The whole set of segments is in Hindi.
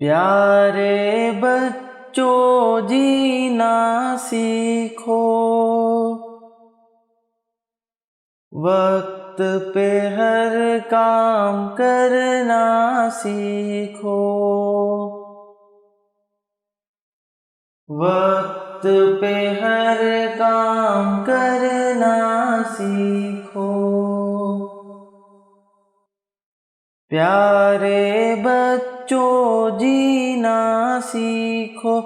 प्यारे बच्चों जीना सीखो, वक्त पे हर काम करना सीखो, वक्त पे हर काम करना सीखो। प्यारे बच्चों जीना सीखो,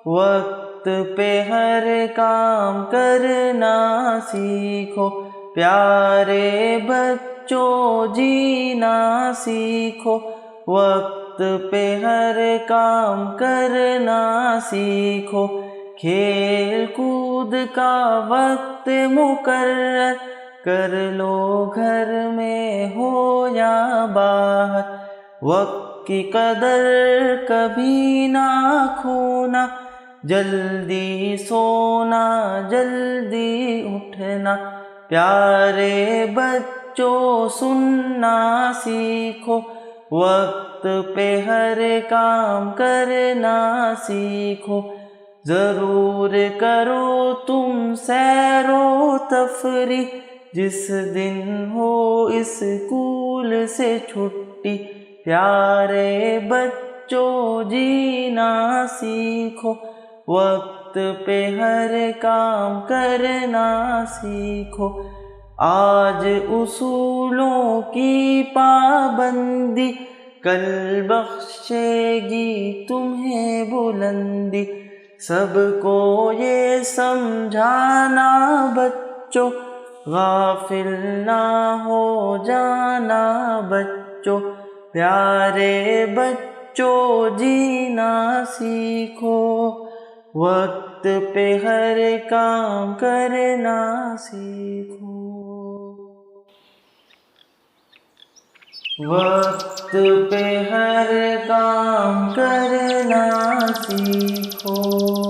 वक्त पे हर काम करना सीखो। प्यारे बच्चों जीना सीखो, वक्त पे हर काम करना सीखो। खेल कूद का वक्त मुकर्रर कर लो, घर में हो या बाहर। वक्त की कदर कभी ना खोना, जल्दी सोना जल्दी उठना। प्यारे बच्चों सुनना सीखो, वक्त पे हर काम करना सीखो। जरूर करो तुम सैरो तफरी, जिस दिन हो स्कूल से छुट्टी। प्यारे बच्चों जीना सीखो, वक्त पे हर काम करना सीखो। आज उसूलों की पाबंदी, कल बख्शेगी तुम्हें बुलंदी। सबको ये समझाना बच्चों, गाफिल ना हो जाना बच्चों। प्यारे बच्चों जीना सीखो, वक्त पे हर काम करना सीखो। वक्त पे हर काम करना सीखो।